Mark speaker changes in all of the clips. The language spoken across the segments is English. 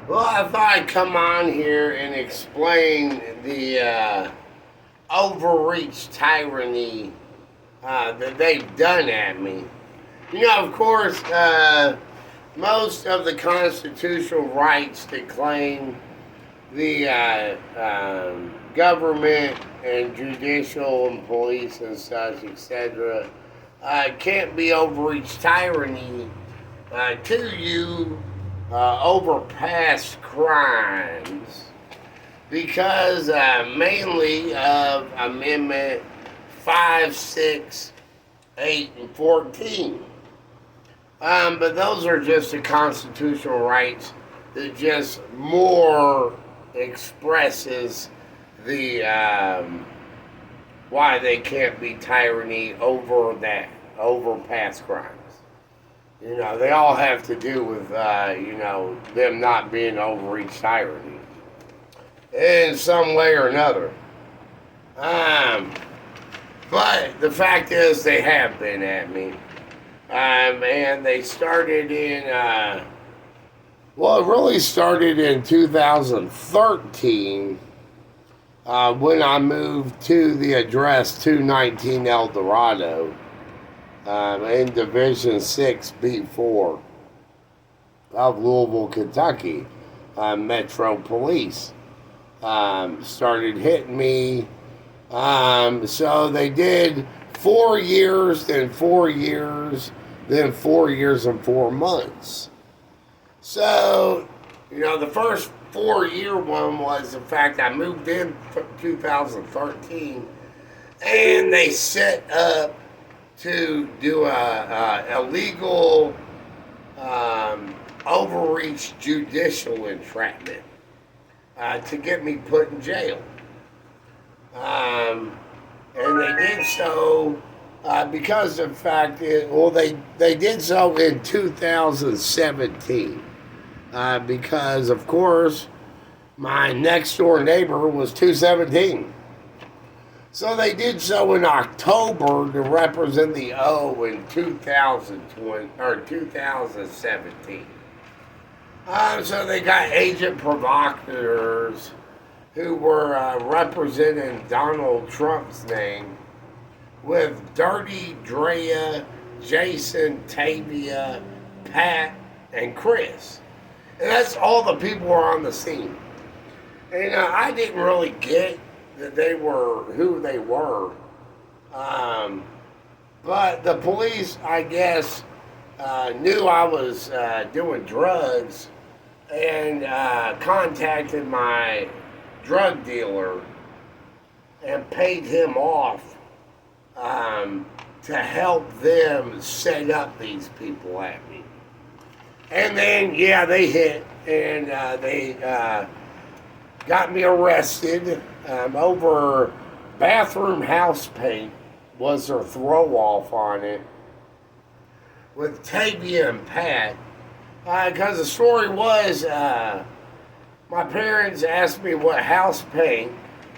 Speaker 1: Well, I thought I'd come on here and explain the overreach tyranny that they've done at me. Of course, most of the constitutional rights that claim the government and judicial and police and such, etc., can't be overreach tyranny to you over past crimes because mainly of Amendment 5, 6, 8, and 14. But those are just the constitutional rights that just more expresses the why they can't be tyranny over past crimes. They all have to do with them not being overreach tyranny in some way or another. But the fact is, they have been at me. And they started in, it really started in 2013 when I moved to the address 219 El Dorado in Division 6 B4 of Louisville, Kentucky. Metro Police started hitting me. So they did 4 years, then 4 years, then 4 years and 4 months. So, the first 4-year one was the fact I moved in 2013 and they set up to do a illegal overreach judicial entrapment to get me put in jail. And they did so because of the fact that, they did so in 2017 because, of course, my next door neighbor was 217. So they did so in October to represent the O in 2020 or 2017. So they got agent provocateurs who were representing Donald Trump's name with Dirty Drea, Jason, Tavia, Pat, and Chris. And that's all the people who were on the scene. And I didn't really get that they were who they were. But the police, I guess, knew I was doing drugs and contacted my drug dealer and paid him off to help them set up these people at me. And then, they hit and they got me arrested over bathroom house paint was their throw off on it with Tavia and Pat. Because the story was my parents asked me what house paint,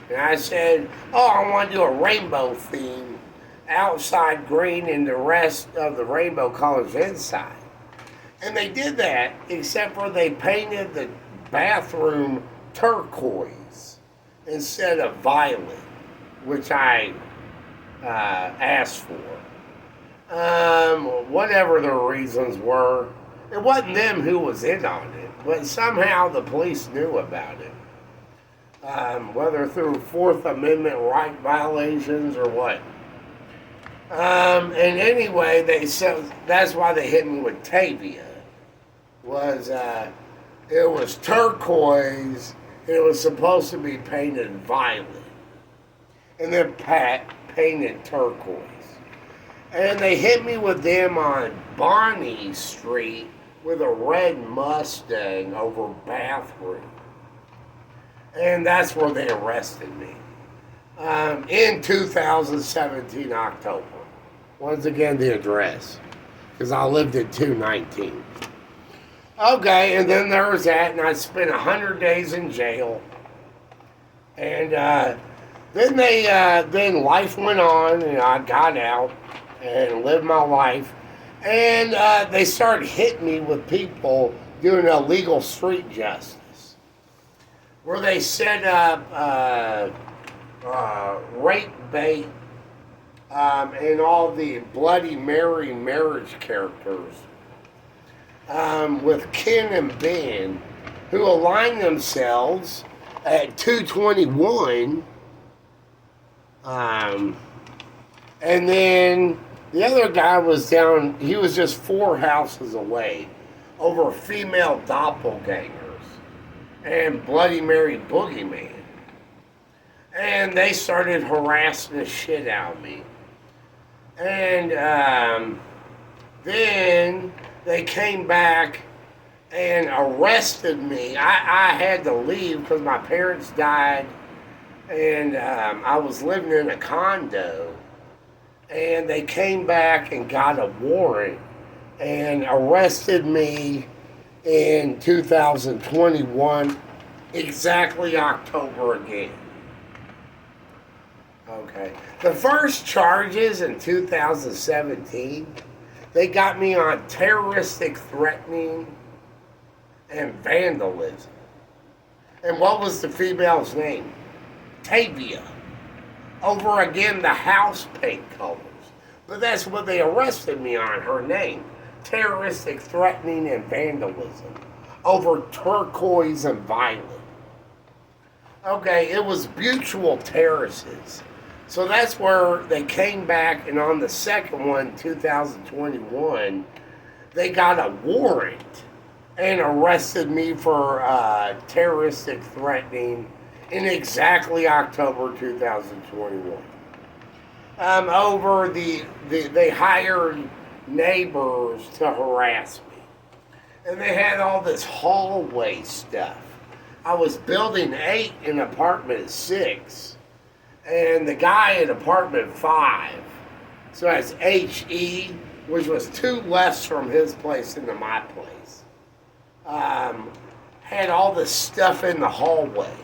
Speaker 1: and I said, I want to do a rainbow theme, outside green and the rest of the rainbow colors inside. And they did that, except for they painted the bathroom turquoise instead of violet, which I asked for. Whatever the reasons were, it wasn't them who was in on it, but somehow the police knew about it. Whether through Fourth Amendment right violations or what. And anyway, that's why they hit me with Tavia. It was turquoise. It was supposed to be painted violet. And then Pat painted turquoise. And they hit me with them on Bonnie Street with a red Mustang over bathroom. And that's where they arrested me. In 2017 October. Once again, the address. Because I lived at 219. Okay, and then there was that, and I spent 100 days in jail. And then life went on, and I got out and lived my life. And they started hitting me with people doing illegal street justice, where they set up rape bait and all the Bloody Mary marriage characters with Ken and Ben, who align themselves at 221. And then the other guy was down, he was just 4 houses away over female doppelgangers and Bloody Mary boogeyman. And they started harassing the shit out of me. And then they came back and arrested me. I had to leave because my parents died, and I was living in a condo. And they came back and got a warrant and arrested me in 2021, exactly October again. Okay. The first charges in 2017, they got me on terroristic threatening and vandalism. And what was the female's name? Tavia. Over again the house paint colors. But that's what they arrested me on, her name. Terroristic threatening and vandalism. Over turquoise and violet. Okay, it was mutual terraces. So that's where they came back, and on the second one, 2021, they got a warrant and arrested me for terroristic threatening in exactly October 2021. They hired neighbors to harass me. And they had all this hallway stuff. I was building 8 in apartment 6. And the guy in apartment 5, so that's HE, which was 2 less from his place into my place, had all this stuff in the hallway.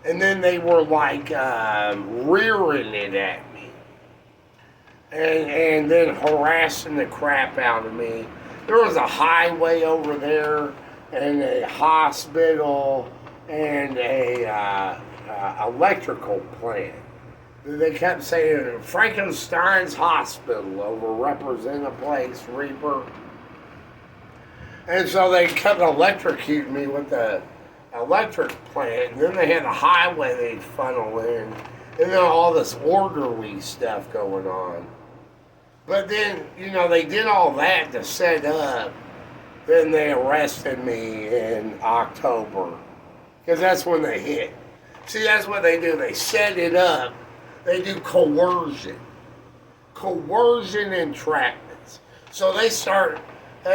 Speaker 1: And then they were like rearing it at me. And then harassing the crap out of me. There was a highway over there, and a hospital, and a electrical plant. They kept saying Frankenstein's Hospital over Representative Place, Reaper. And so they kept electrocuting me with the electric plant. And then they had a highway they'd funnel in. And then all this orderly stuff going on. But then, they did all that to set up. Then they arrested me in October. Because that's when they hit. See, that's what they do. They set it up. They do coercion entrapments. So they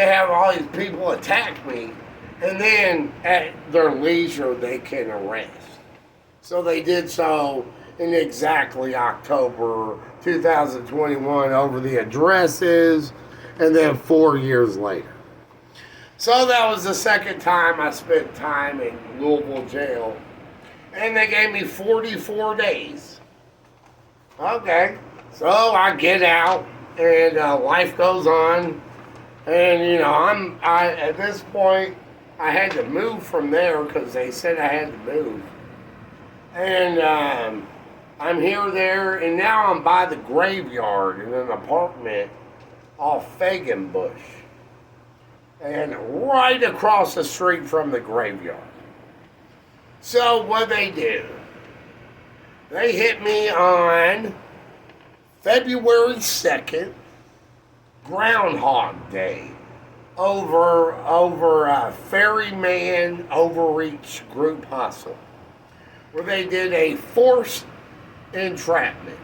Speaker 1: have all these people attack me, and then at their leisure they can arrest. So they did so in exactly October 2021 over the addresses, and then 4 years later. So that was the second time I spent time in Louisville jail, and they gave me 44 days. Okay, so I get out, and life goes on, and at this point, I had to move from there because they said I had to move, and I'm here, there, and now I'm by the graveyard in an apartment off Faganbush, and right across the street from the graveyard. So what they do? They hit me on February 2nd, Groundhog Day, over Ferryman Overreach Group Hustle, where they did a forced entrapment,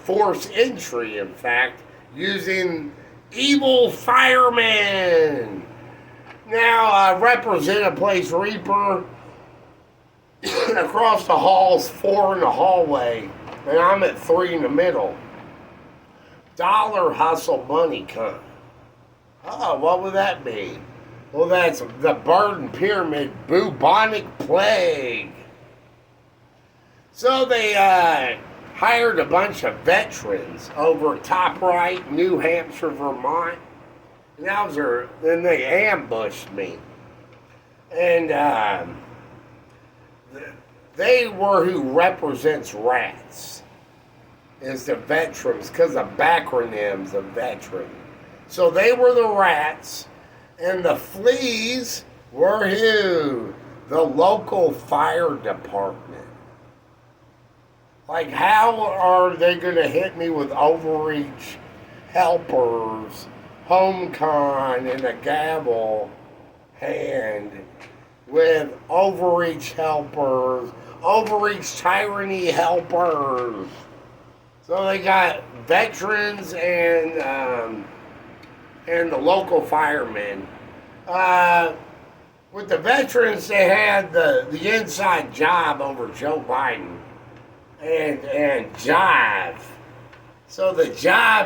Speaker 1: forced entry, in fact, using evil firemen. Now, Representative Place Reaper, across the hall's 4 in the hallway, and I'm at 3 in the middle. Dollar hustle money come. Oh, what would that be? Well, that's the Burden Pyramid bubonic plague. So they hired a bunch of veterans over top right, New Hampshire, Vermont, Then they ambushed me. And they were who represents rats, is the veterans, because of backronyms of veteran. So they were the rats, and the fleas were who? The local fire department. Like, how are they going to hit me with overreach helpers, home con, and a gavel hand with overreach helpers, overreach tyranny helpers? So they got veterans and the local firemen. With the veterans, they had the inside job over Joe Biden and jive. So the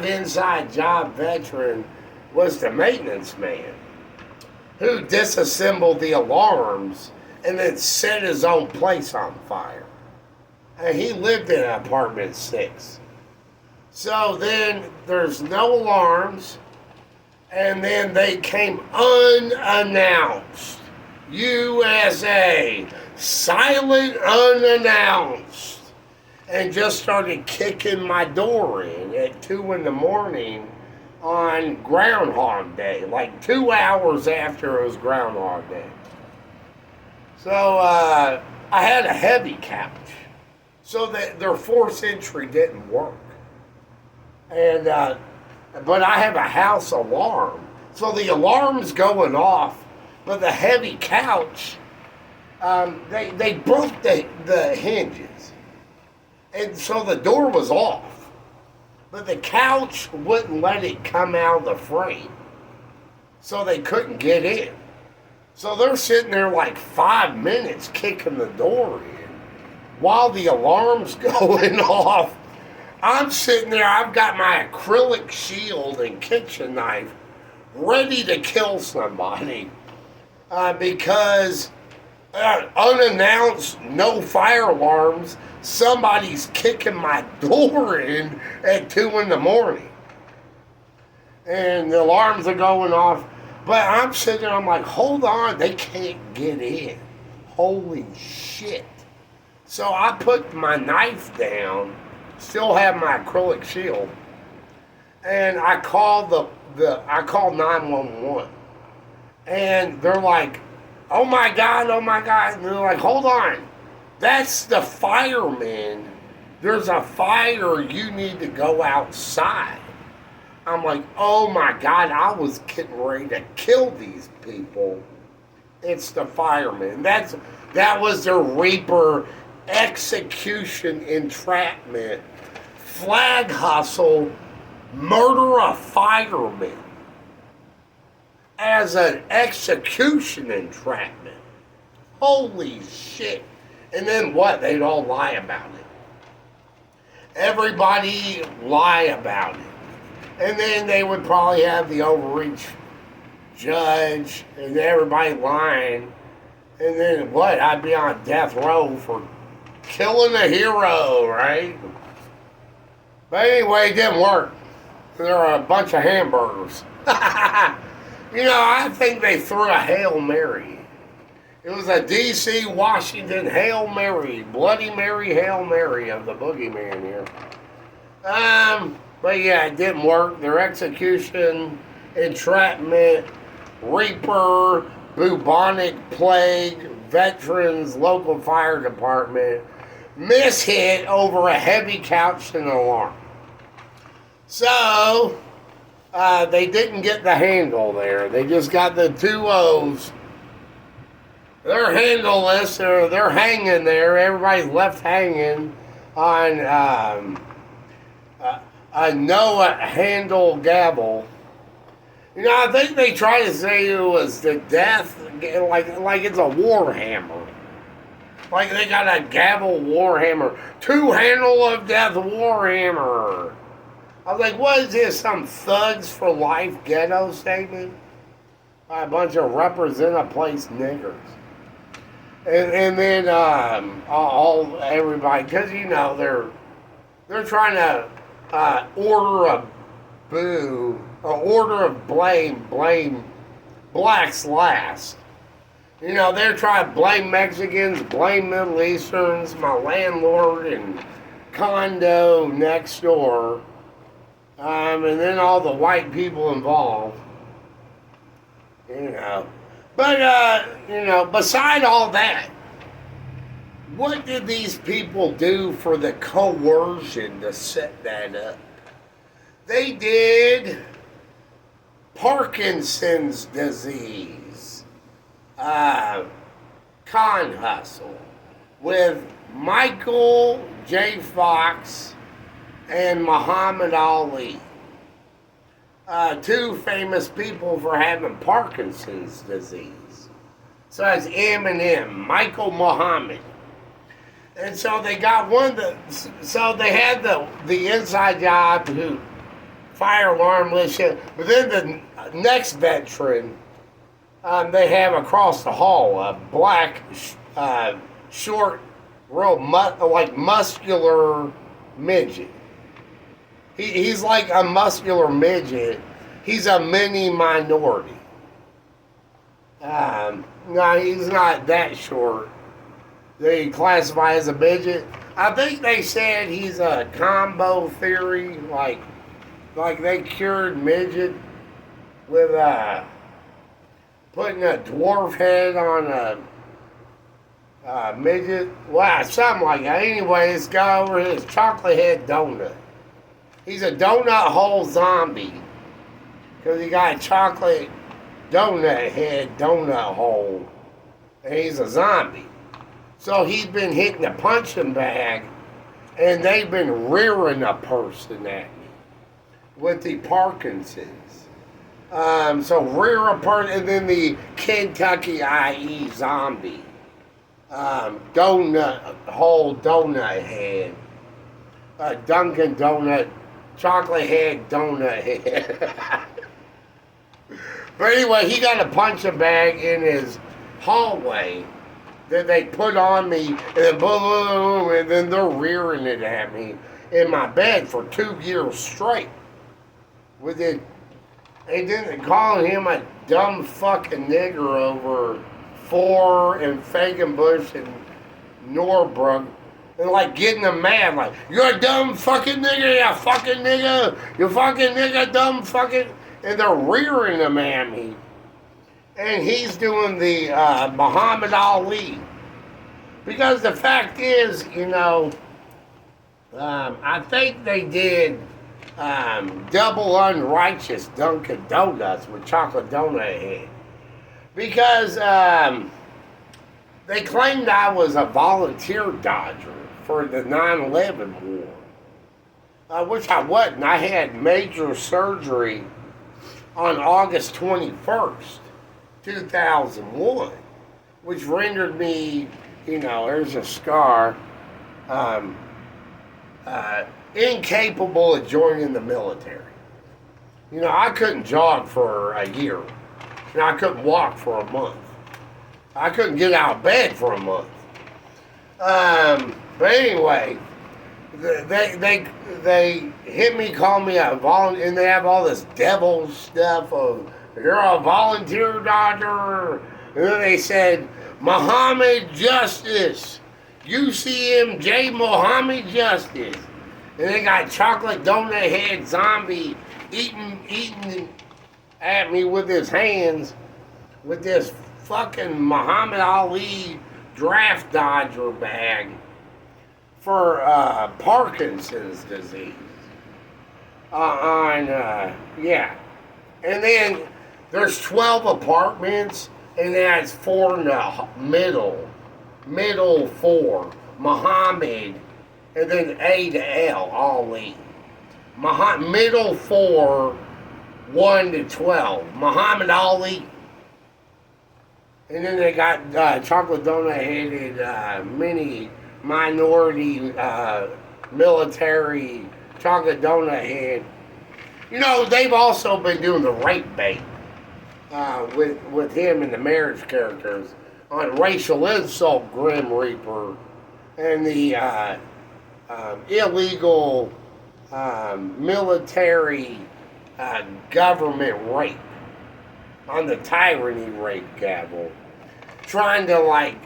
Speaker 1: inside job veteran was the maintenance man who disassembled the alarms and then set his own place on fire. And he lived in apartment 6. So then there's no alarms, and then they came unannounced. USA, silent, unannounced, and just started kicking my door in at 2 in the morning on Groundhog Day, like 2 hours after it was Groundhog Day. So I had a heavy couch, so that their forced entry didn't work. And but I have a house alarm, so the alarm's going off, but the heavy couch, they broke the hinges, and so the door was off, but the couch wouldn't let it come out of the frame, so they couldn't get in. So they're sitting there like 5 minutes kicking the door in while the alarm's going off. I'm sitting there, I've got my acrylic shield and kitchen knife ready to kill somebody because unannounced, no fire alarms, somebody's kicking my door in at 2 in the morning. And the alarms are going off. But I'm sitting there, I'm like, hold on, they can't get in. Holy shit. So I put my knife down, still have my acrylic shield, and I called I called 911. And they're like, oh my God. And they're like, hold on. That's the fireman. There's a fire, you need to go outside. I'm like, oh my God, I was getting ready to kill these people. It's the firemen. That was their Reaper execution entrapment, flag hustle, murder a fireman as an execution entrapment. Holy shit. And then what? They'd all lie about it. Everybody lie about it. And then they would probably have the overreach judge and everybody lying. And then what? I'd be on death row for killing a hero, right? But anyway, it didn't work. There were a bunch of hamburgers. I think they threw a Hail Mary. It was a D.C., Washington Hail Mary. Bloody Mary, Hail Mary of the boogeyman here. But yeah, it didn't work. Their execution, entrapment, Reaper, bubonic plague, veterans, local fire department, mishit over a heavy couch and alarm. So, they didn't get the handle there. They just got the 2 O's. They're handleless. They're hanging there. Everybody's left hanging on a no handle gavel. I think they try to say it was the death, like it's a war hammer. Like they got a gavel war hammer. 2 handle of death war hammer. I was like, what is this? Some thugs for life ghetto statement? By a bunch of represent a place niggers. And then everybody, because they're trying to order a boo order of blame blacks last. You know, they're trying to blame Mexicans, blame Middle Easterns, my landlord and condo next door, and then all the white people involved. You know. But, beside all that, what did these people do for the coercion to set that up? They did Parkinson's disease, con hustle, with Michael J. Fox and Muhammad Ali. Two famous people for having Parkinson's disease. So that's Eminem, Michael Muhammad. And so they got so they had the inside job to fire alarm list, but then the next veteran they have across the hall, a black, short, real muscular midget. He's like a muscular midget. He's a mini minority. No, he's not that short. They classify as a midget. I think they said he's a combo theory, like they cured midget with putting a dwarf head on a midget. Wow, something like that. Anyway, this guy over here is chocolate head donut. He's a donut hole zombie because he got a chocolate donut head, donut hole, and he's a zombie. So he's been hitting the punching bag, and they've been rearing a person at me with the Parkinson's. So rear a person, and then the Kentucky IE zombie, donut hole, donut head, Dunkin' Donut, chocolate head, donut head. But anyway, he got a punching bag in his hallway that they put on me, and then boom, and then they're rearing it at me in my bed for 2 years straight. With it, they didn't calling him a dumb fucking nigger over Four and Fagenbush and Norbrook, and like getting them mad, like, you're a dumb fucking nigger, you fucking nigger, you fucking nigger, dumb fucking, and they're rearing them at me. And he's doing the Muhammad Ali. Because the fact is, I think they did double unrighteous Dunkin' Donuts with chocolate donut head. Because they claimed I was a volunteer dodger for the 9/11 war. Which I wasn't. I had major surgery on August 21st. 2001, which rendered me, there's a scar, incapable of joining the military. I couldn't jog for a year. I couldn't walk for a month. I couldn't get out of bed for a month. But anyway, they hit me, called me a volunteer, and they have all this devil stuff of, you're a volunteer dodger. And then they said, Muhammad Justice. UCMJ Muhammad Justice. And they got chocolate donut head zombie eating at me with his hands with this fucking Muhammad Ali draft dodger bag for Parkinson's disease. Yeah. And then there's 12 apartments, and that's 4 in the middle 4. Muhammad, and then A to L, Ali. Middle 4, 1 to 12. Muhammad Ali. And then they got chocolate donut-headed mini minority military chocolate donut head. They've also been doing the rape bait with him and the marriage characters on Racial Insult Grim Reaper and the illegal military government rape, on the tyranny rape gavel, trying to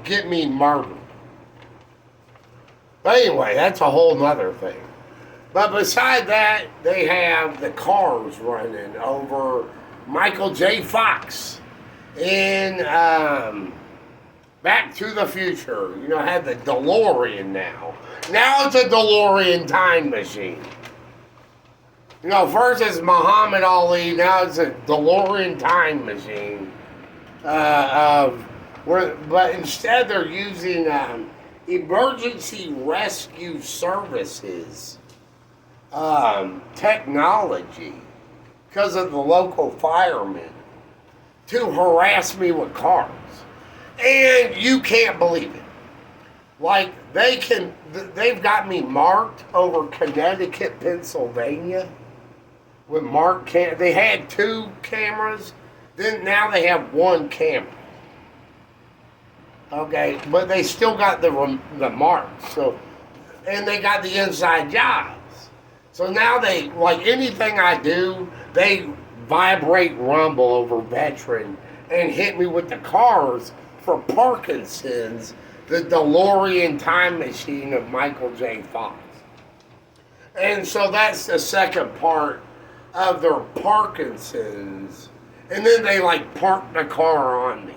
Speaker 1: get me murdered. But anyway, that's a whole nother thing. But beside that, they have the cars running over Michael J. Fox in Back to the Future. You know, had the DeLorean now. Now it's a DeLorean time machine. You know, first it's Muhammad Ali, now it's a DeLorean time machine. But instead they're using emergency rescue services technology because of the local firemen to harass me with cars. And you can't believe it. Like, they've got me marked over Connecticut, Pennsylvania. With they had 2 cameras, then now they have 1 camera. Okay, but they still got the marks. So, and they got the inside jobs. So now they, like anything I do, they vibrate rumble over veteran and hit me with the cars for Parkinson's, the DeLorean time machine of Michael J. Fox. And so that's the second part of their Parkinson's. And then they park the car on me.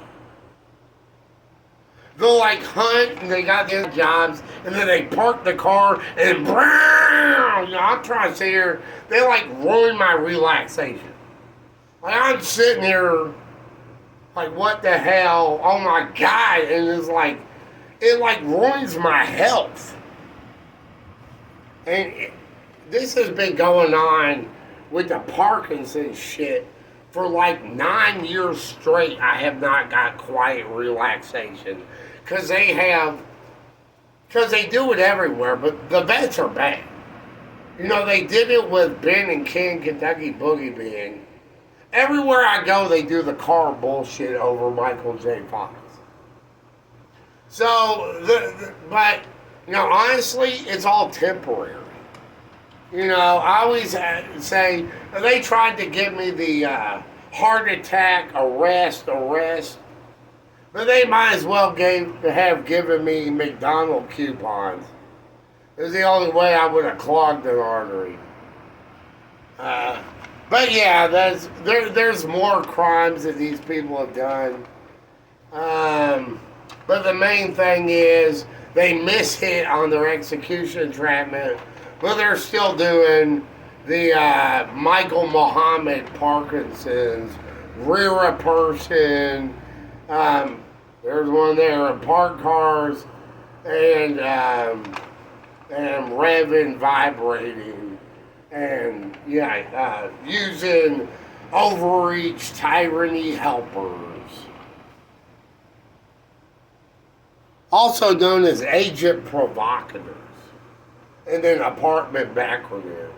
Speaker 1: They'll hunt and they got their jobs and then they park the car and I'm trying to sit here. They ruin my relaxation. I'm sitting here what the hell? Oh my God. And it's it ruins my health. And this has been going on with the Parkinson's shit for 9 years straight. I have not got quiet relaxation because they do it everywhere, but the vets are bad. You know, they did it with Ben and Ken, Kentucky Boogie Band. Everywhere I go, they do the car bullshit over Michael J. Fox. So, but, honestly, it's all temporary. I always say, they tried to give me the heart attack, arrest, but they might as well have given me McDonald's coupons. It was the only way I would have clogged an artery. But yeah, there's more crimes that these people have done. But the main thing is they mishit on their execution entrapment. But they're still doing the Michael Muhammad Parkinson's, rear a person, there's one there, parked cars, and revving, vibrating, and using overreach tyranny helpers. Also known as agent provocators. And then apartment backronym.